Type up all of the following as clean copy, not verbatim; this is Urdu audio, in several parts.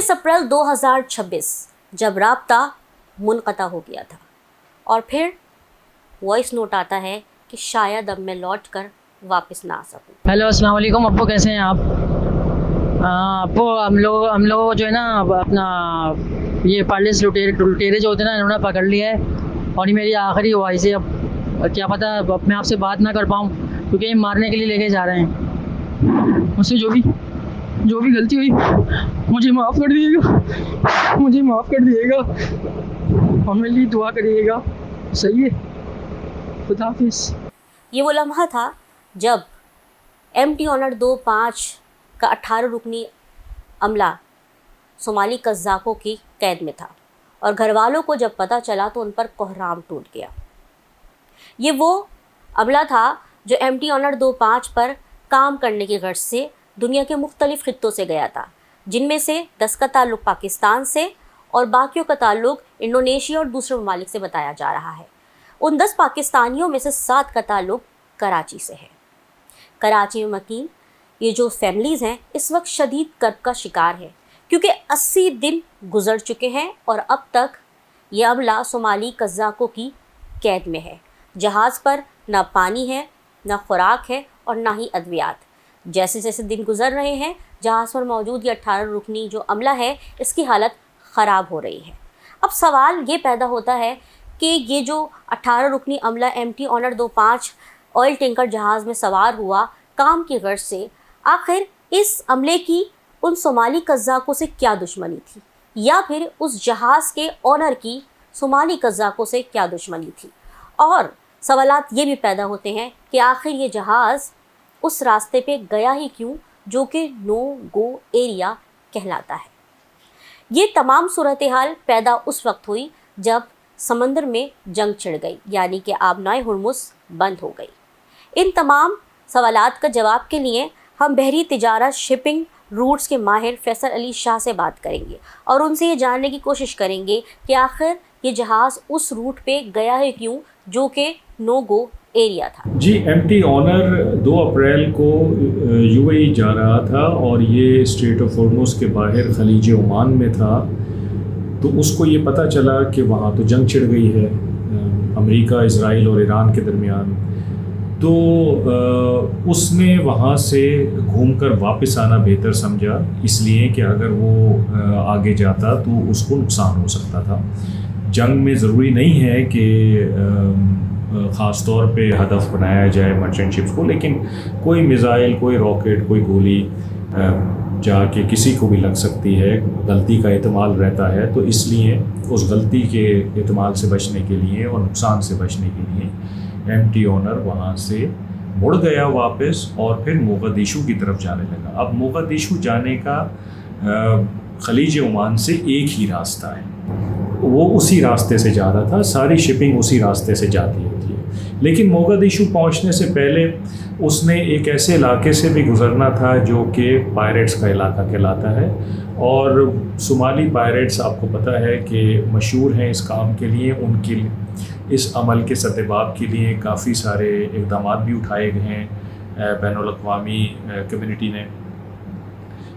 23 اپریل 2026 جب رابطہ منقطع ہو گیا تھا اور پھر وائس نوٹ آتا ہے کہ شاید اب میں لوٹ کر واپس نہ آ سکوں. ہیلو السلام علیکم ابو، کیسے ہیں آپ؟ ابو ہم لوگ جو ہے نا اپنا یہ پارلیس لٹیرے جو ہوتے ہیں نا انہوں نے پکڑ لیا ہے اور یہ میری آخری وائس ہے. اب کیا پتہ اب میں آپ سے بات نہ کر پاؤں کیونکہ یہ مارنے کے لیے لے کے جا رہے ہیں. مجھ سے جو بھی غلطی ہوئی مجھے معاف کر دیے گا اور میرے لیے دعا کریے گا. صحیح ہے، خدا حافظ. یہ وہ لمحہ تھا جب MT آنر 25 کا 18 رکنی عملہ صومالی قزاقوں کی قید میں تھا اور گھر والوں کو جب پتہ چلا تو ان پر کوہرام ٹوٹ گیا. یہ وہ عملہ تھا جو MT آنر 25 پر کام کرنے کی غرض سے دنیا کے مختلف خطوں سے گیا تھا، جن میں سے 10 کا تعلق پاکستان سے اور باقیوں کا تعلق انڈونیشیا اور دوسرے ممالک سے بتایا جا رہا ہے. ان 10 پاکستانیوں میں سے 7 کا تعلق کراچی سے ہے. کراچی میں مقیم یہ جو فیملیز ہیں اس وقت شدید کرب کا شکار ہے کیونکہ 80 دن گزر چکے ہیں اور اب تک یہ عملہ صومالی قزاقوں کی قید میں ہے. جہاز پر نہ پانی ہے، نہ خوراک ہے اور نہ ہی ادویات. جیسے جیسے دن گزر رہے ہیں جہاز پر موجود یہ 18 رکنی جو عملہ ہے اس کی حالت خراب ہو رہی ہے. اب سوال یہ پیدا ہوتا ہے کہ یہ جو 18 رکنی عملہ MT آنر 25 آئل ٹینکر جہاز میں سوار ہوا کام کی غرض سے، آخر اس عملے کی ان صومالی قزاقوں سے کیا دشمنی تھی، یا پھر اس جہاز کے آنر کی صومالی قزاقوں سے کیا دشمنی تھی. اور سوالات یہ بھی پیدا ہوتے ہیں کہ آخر یہ جہاز اس راستے پہ گیا ہی کیوں جو کہ نو گو ایریا کہلاتا ہے. یہ تمام صورتحال پیدا اس وقت ہوئی جب سمندر میں جنگ چھڑ گئی، یعنی کہ آبنائے ہرمز بند ہو گئی. ان تمام سوالات کا جواب کے لیے ہم بحری تجارت شپنگ روٹس کے ماہر فیصل علی شاہ سے بات کریں گے اور ان سے یہ جاننے کی کوشش کریں گے کہ آخر یہ جہاز اس روٹ پہ گیا ہے کیوں جو کہ نو گو ایریا تھا. جی MT آنر 2 اپریل کو UAE جا رہا تھا اور یہ اسٹریٹ آف ہرمز کے باہر خلیج عمان میں تھا. تو اس کو یہ پتہ چلا کہ وہاں تو جنگ چھڑ گئی ہے امریکہ، اسرائیل اور ایران کے درمیان. تو اس نے وہاں سے گھوم کر واپس آنا بہتر سمجھا، اس لیے کہ اگر وہ آگے جاتا تو اس کو نقصان ہو سکتا تھا. جنگ میں ضروری نہیں ہے کہ خاص طور پہ ہدف بنایا جائے مرچنٹ شپس کو، لیکن کوئی میزائل، کوئی راکٹ، کوئی گولی جا کے کسی کو بھی لگ سکتی ہے، غلطی کا احتمال رہتا ہے. تو اس لیے اس غلطی کے احتمال سے بچنے کے لیے اور نقصان سے بچنے کے لیے MT آنر وہاں سے مڑ گیا واپس اور پھر موغدیشو کی طرف جانے لگا. اب موغدیشو جانے کا خلیج عمان سے ایک ہی راستہ ہے، وہ اسی راستے سے جا رہا تھا، ساری شپنگ اسی راستے سے جاتی ہوتی ہے. لیکن موغدیشو پہنچنے سے پہلے اس نے ایک ایسے علاقے سے بھی گزرنا تھا جو کہ پائریٹس کا علاقہ کہلاتا ہے. اور صومالی پائریٹس آپ کو پتہ ہے کہ مشہور ہیں اس کام کے لیے. ان کے اس عمل کے سدباب کے لیے کافی سارے اقدامات بھی اٹھائے گئے ہیں بین الاقوامی کمیونٹی نے.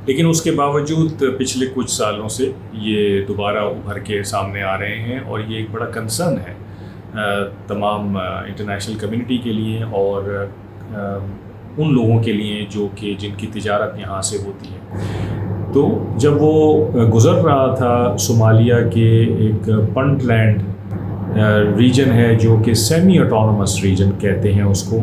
لیکن اس کے باوجود پچھلے کچھ سالوں سے یہ دوبارہ ابھر کے سامنے آ رہے ہیں اور یہ ایک بڑا کنسرن ہے تمام انٹرنیشنل کمیونٹی کے لیے اور ان لوگوں کے لیے جو کہ جن کی تجارت یہاں سے ہوتی ہے. تو جب وہ گزر رہا تھا صومالیہ کے ایک پنٹ لینڈ ریجن ہے جو کہ سیمی آٹونومس ریجن کہتے ہیں اس کو،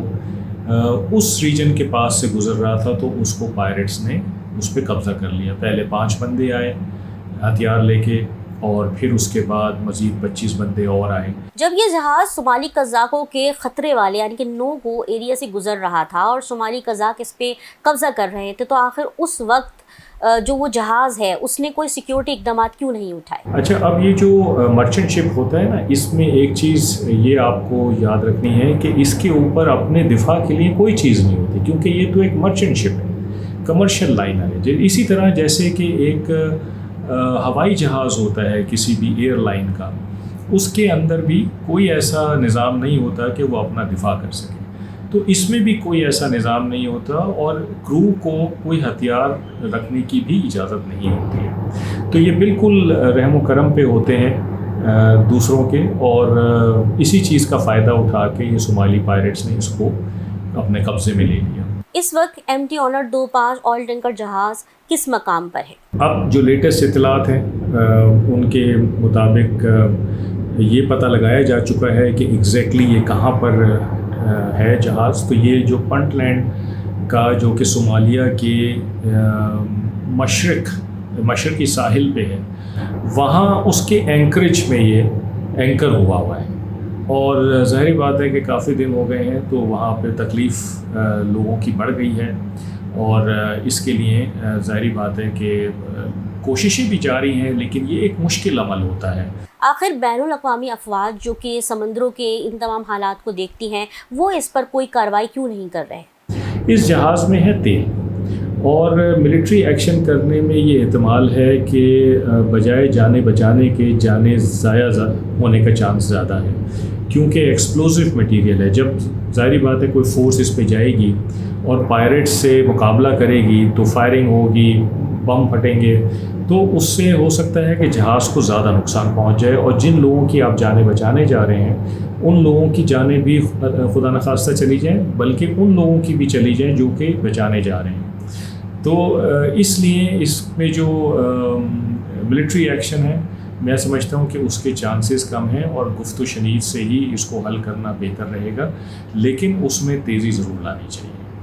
اس ریجن کے پاس سے گزر رہا تھا تو اس کو پائریٹس نے اس پہ قبضہ کر لیا. پہلے 5 بندے آئے ہتھیار لے کے اور پھر اس کے بعد مزید 25 بندے اور آئے. جب یہ جہاز صومالی قزاقوں کے خطرے والے یعنی کہ نو گو ایریا سے گزر رہا تھا اور صومالی قزاق اس پہ قبضہ کر رہے تھے، تو آخر اس وقت جو وہ جہاز ہے اس نے کوئی سیکیورٹی اقدامات کیوں نہیں اٹھائے؟ اچھا، اب یہ جو مرچنٹ شپ ہوتا ہے نا، اس میں ایک چیز یہ آپ کو یاد رکھنی ہے کہ اس کے اوپر اپنے دفاع کے لیے کوئی چیز نہیں ہوتی، کیونکہ یہ تو ایک مرچنٹ شپ ہے، کمرشل لائنر ہے. اسی طرح جیسے کہ ایک ہوائی جہاز ہوتا ہے کسی بھی ایئر لائن کا، اس کے اندر بھی کوئی ایسا نظام نہیں ہوتا کہ وہ اپنا دفاع کر سکے. تو اس میں بھی کوئی ایسا نظام نہیں ہوتا اور کرو کو کوئی ہتھیار رکھنے کی بھی اجازت نہیں ہوتی ہے. تو یہ بالکل رحم و کرم پہ ہوتے ہیں دوسروں کے، اور اسی چیز کا فائدہ اٹھا کے یہ صومالی پائریٹس نے اس کو اپنے قبضے میں لے لیا۔ اس وقت MT آنر 25 آئل ٹینکر جہاز کس مقام پر ہے؟ اب جو لیٹسٹ اطلاعات ہیں ان کے مطابق یہ پتہ لگایا جا چکا ہے کہ ایگزیکٹلی یہ کہاں پر ہے جہاز۔ تو یہ جو پنٹ لینڈ کا جو کہ صومالیہ کے مشرقی ساحل پہ ہے، وہاں اس کے اینکریج میں یہ اینکر ہوا ہے، اور ظاہری بات ہے کہ کافی دن ہو گئے ہیں، تو وہاں پہ تکلیف لوگوں کی بڑھ گئی ہے، اور اس کے لیے ظاہری بات ہے کہ کوششیں بھی جاری ہیں، لیکن یہ ایک مشکل عمل ہوتا ہے۔ آخر بین الاقوامی افواج جو کہ سمندروں کے ان تمام حالات کو دیکھتی ہیں، وہ اس پر کوئی کارروائی کیوں نہیں کر رہے؟ اس جہاز میں ہے تیل، اور ملٹری ایکشن کرنے میں یہ احتمال ہے کہ بجائے جانیں بچانے کے جانیں ضائع ہونے کا چانس زیادہ ہے، کیونکہ ایکسپلوزیو مٹیریل ہے۔ جب ظاہری بات ہے کوئی فورس اس پہ جائے گی اور پائریٹس سے مقابلہ کرے گی تو فائرنگ ہوگی، بم پھٹیں گے، تو اس سے ہو سکتا ہے کہ جہاز کو زیادہ نقصان پہنچ جائے، اور جن لوگوں کی آپ جانیں بچانے جا رہے ہیں ان لوگوں کی جانیں بھی خدا نخواستہ چلی جائیں، بلکہ ان لوگوں کی بھی چلی جائیں جو کہ بچانے جا رہے ہیں۔ تو اس لیے اس میں جو ملٹری ایکشن ہے، میں سمجھتا ہوں کہ اس کے چانسز کم ہیں، اور گفت و شنید سے ہی اس کو حل کرنا بہتر رہے گا، لیکن اس میں تیزی ضرور لانی چاہیے۔